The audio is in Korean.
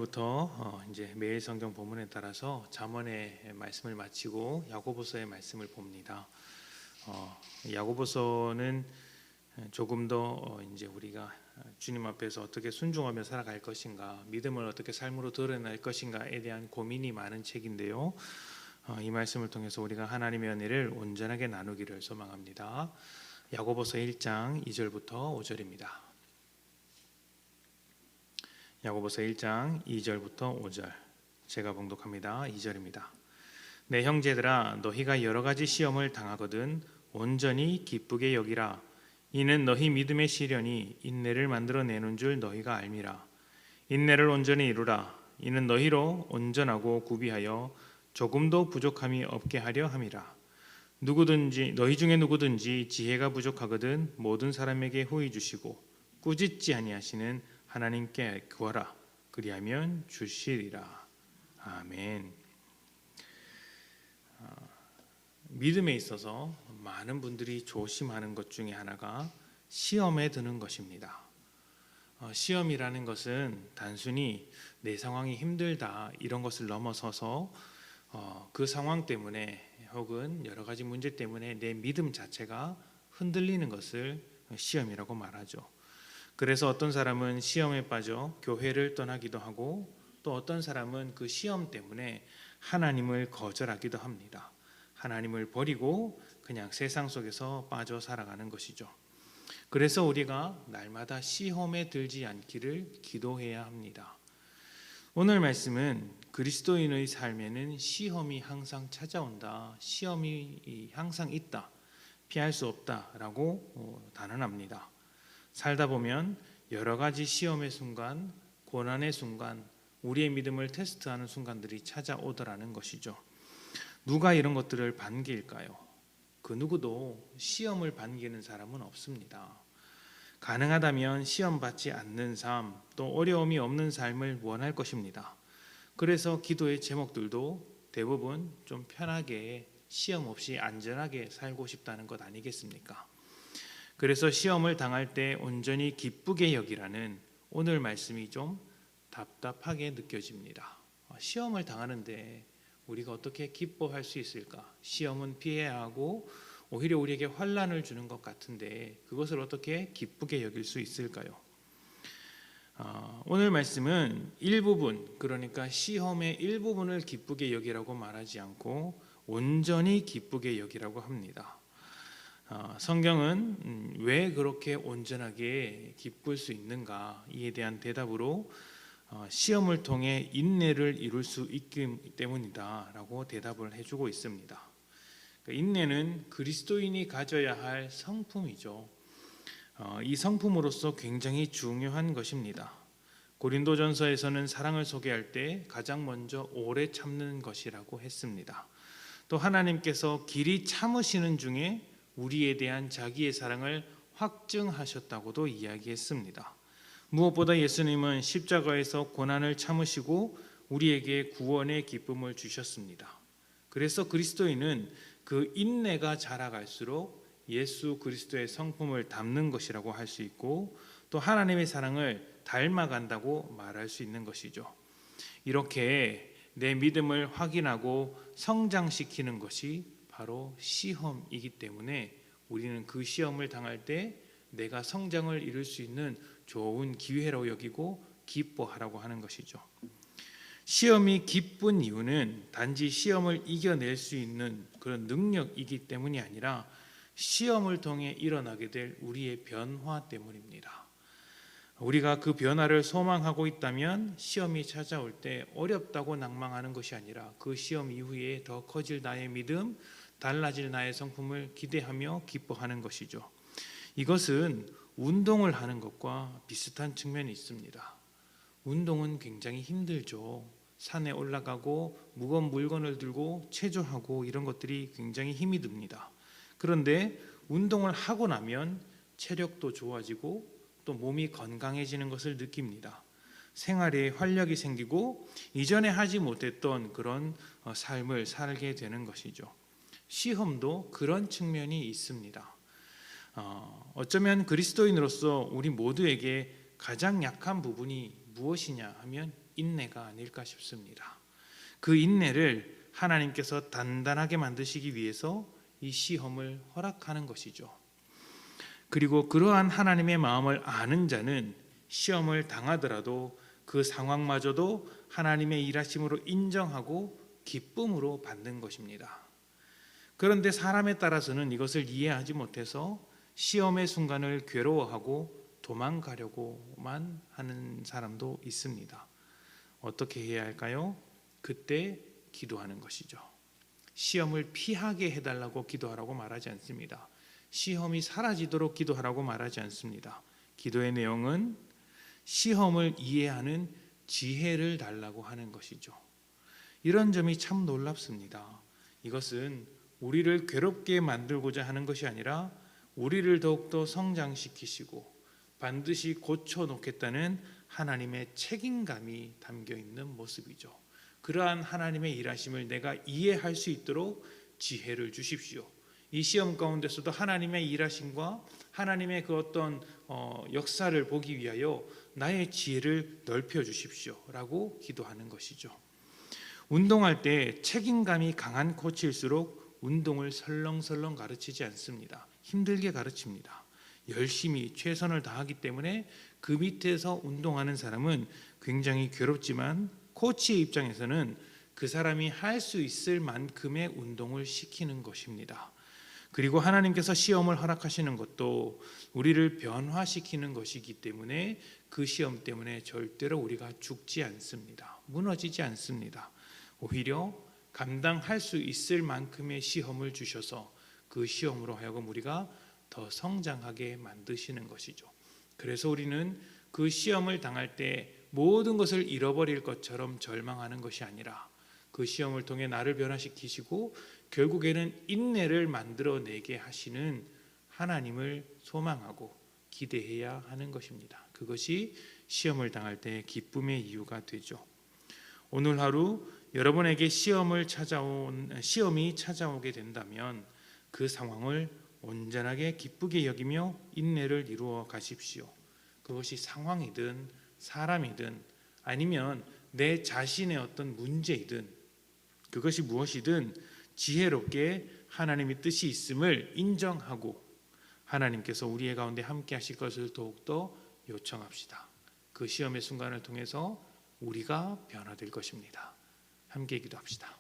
오늘부터 이제 매일 성경 본문에 따라서 잠언의 말씀을 마치고 야고보서의 말씀을 봅니다. 야고보서는 조금 더 이제 우리가 주님 앞에서 어떻게 순종하며 살아갈 것인가, 믿음을 어떻게 삶으로 드러낼 것인가에 대한 고민이 많은 책인데요. 이 말씀을 통해서 우리가 하나님의 은혜를 온전하게 나누기를 소망합니다. 야고보서 1장 2절부터 5절입니다. 야고보서 1장 2절부터 5절 제가 봉독합니다. 2절입니다. 내 형제들아, 너희가 여러 가지 시험을 당하거든 온전히 기쁘게 여기라. 이는 너희 믿음의 시련이 인내를 만들어내는 줄 너희가 알미라. 인내를 온전히 이루라. 이는 너희로 온전하고 구비하여 조금도 부족함이 없게 하려 함이라. 너희 중에 누구든지 지혜가 부족하거든 모든 사람에게 후히 주시고 꾸짖지 아니하시는 하나님께 구하라. 그리하면 주시리라. 아멘. 믿음에 있어서 많은 분들이 조심하는 것 중에 하나가 시험에 드는 것입니다. 시험이라는 것은 단순히 내 상황이 힘들다 이런 것을 넘어서서 그 상황 때문에 혹은 여러 가지 문제 때문에 내 믿음 자체가 흔들리는 것을 시험이라고 말하죠. 그래서 어떤 사람은 시험에 빠져 교회를 떠나기도 하고 또 어떤 사람은 그 시험 때문에 하나님을 거절하기도 합니다. 하나님을 버리고 그냥 세상 속에서 빠져 살아가는 것이죠. 그래서 우리가 날마다 시험에 들지 않기를 기도해야 합니다. 오늘 말씀은 그리스도인의 삶에는 시험이 항상 찾아온다, 시험이 항상 있다, 피할 수 없다라고 단언합니다. 살다 보면 여러 가지 시험의 순간, 고난의 순간, 우리의 믿음을 테스트하는 순간들이 찾아오더라는 것이죠. 누가 이런 것들을 반길까요? 그 누구도 시험을 반기는 사람은 없습니다. 가능하다면 시험 받지 않는 삶, 또 어려움이 없는 삶을 원할 것입니다. 그래서 기도의 제목들도 대부분 좀 편하게 시험 없이 안전하게 살고 싶다는 것 아니겠습니까? 그래서 시험을 당할 때 온전히 기쁘게 여기라는 오늘 말씀이 좀 답답하게 느껴집니다. 시험을 당하는데 우리가 어떻게 기뻐할 수 있을까? 시험은 피해야 하고 오히려 우리에게 환난을 주는 것 같은데 그것을 어떻게 기쁘게 여길 수 있을까요? 오늘 말씀은 일부분, 그러니까 시험의 일부분을 기쁘게 여기라고 말하지 않고 온전히 기쁘게 여기라고 합니다. 성경은 왜 그렇게 온전하게 기쁠 수 있는가 이에 대한 대답으로 시험을 통해 인내를 이룰 수 있기 때문이다 라고 대답을 해주고 있습니다. 인내는 그리스도인이 가져야 할 성품이죠. 이 성품으로서 굉장히 중요한 것입니다. 고린도전서에서는 사랑을 소개할 때 가장 먼저 오래 참는 것이라고 했습니다. 또 하나님께서 길이 참으시는 중에 우리에 대한 자기의 사랑을 확증하셨다고도 이야기했습니다. 무엇보다 예수님은 십자가에서 고난을 참으시고 우리에게 구원의 기쁨을 주셨습니다. 그래서 그리스도인은 그 인내가 자라갈수록 예수 그리스도의 성품을 담는 것이라고 할 수 있고 또 하나님의 사랑을 닮아간다고 말할 수 있는 것이죠. 이렇게 내 믿음을 확인하고 성장시키는 것이 바로 시험이기 때문에 우리는 그 시험을 당할 때 내가 성장을 이룰 수 있는 좋은 기회라고 여기고 기뻐하라고 하는 것이죠. 시험이 기쁜 이유는 단지 시험을 이겨낼 수 있는 그런 능력이기 때문이 아니라 시험을 통해 일어나게 될 우리의 변화 때문입니다. 우리가 그 변화를 소망하고 있다면 시험이 찾아올 때 어렵다고 낭망하는 것이 아니라 그 시험 이후에 더 커질 나의 믿음, 달라질 나의 성품을 기대하며 기뻐하는 것이죠. 이것은 운동을 하는 것과 비슷한 측면이 있습니다. 운동은 굉장히 힘들죠. 산에 올라가고 무거운 물건을 들고 체조하고 이런 것들이 굉장히 힘이 듭니다. 그런데 운동을 하고 나면 체력도 좋아지고 또 몸이 건강해지는 것을 느낍니다. 생활에 활력이 생기고 이전에 하지 못했던 그런 삶을 살게 되는 것이죠. 시험도 그런 측면이 있습니다. 어쩌면 그리스도인으로서 우리 모두에게 가장 약한 부분이 무엇이냐 하면 인내가 아닐까 싶습니다. 그 인내를 하나님께서 단단하게 만드시기 위해서 이 시험을 허락하는 것이죠. 그리고 그러한 하나님의 마음을 아는 자는 시험을 당하더라도 그 상황마저도 하나님의 일하심으로 인정하고 기쁨으로 받는 것입니다. 그런데 사람에 따라서는 이것을 이해하지 못해서 시험의 순간을 괴로워하고 도망가려고만 하는 사람도 있습니다. 어떻게 해야 할까요? 그때 기도하는 것이죠. 시험을 피하게 해달라고 기도하라고 말하지 않습니다. 시험이 사라지도록 기도하라고 말하지 않습니다. 기도의 내용은 시험을 이해하는 지혜를 달라고 하는 것이죠. 이런 점이 참 놀랍습니다. 이것은 우리를 괴롭게 만들고자 하는 것이 아니라 우리를 더욱더 성장시키시고 반드시 고쳐놓겠다는 하나님의 책임감이 담겨있는 모습이죠. 그러한 하나님의 일하심을 내가 이해할 수 있도록 지혜를 주십시오. 이 시험 가운데서도 하나님의 일하심과 하나님의 그 어떤 역사를 보기 위하여 나의 지혜를 넓혀 주십시오 라고 기도하는 것이죠. 운동할 때 책임감이 강한 코치일수록 운동을 설렁설렁 가르치지 않습니다. 힘들게 가르칩니다. 열심히 최선을 다하기 때문에 그 밑에서 운동하는 사람은 굉장히 괴롭지만 코치의 입장에서는 그 사람이 할 수 있을 만큼의 운동을 시키는 것입니다. 그리고 하나님께서 시험을 허락하시는 것도 우리를 변화시키는 것이기 때문에 그 시험 때문에 절대로 우리가 죽지 않습니다. 무너지지 않습니다. 오히려 감당할 수 있을 만큼의 시험을 주셔서 그 시험으로 하여금 우리가 더 성장하게 만드시는 것이죠. 그래서 우리는 그 시험을 당할 때 모든 것을 잃어버릴 것처럼 절망하는 것이 아니라 그 시험을 통해 나를 변화시키시고 결국에는 인내를 만들어내게 하시는 하나님을 소망하고 기대해야 하는 것입니다. 그것이 시험을 당할 때 기쁨의 이유가 되죠. 오늘 하루 여러분에게 시험이 찾아오게 된다면 그 상황을 온전하게 기쁘게 여기며 인내를 이루어 가십시오. 그것이 상황이든 사람이든 아니면 내 자신의 어떤 문제이든 그것이 무엇이든 지혜롭게 하나님의 뜻이 있음을 인정하고 하나님께서 우리의 가운데 함께 하실 것을 더욱더 요청합시다. 그 시험의 순간을 통해서 우리가 변화될 것입니다. 함께 기도합시다.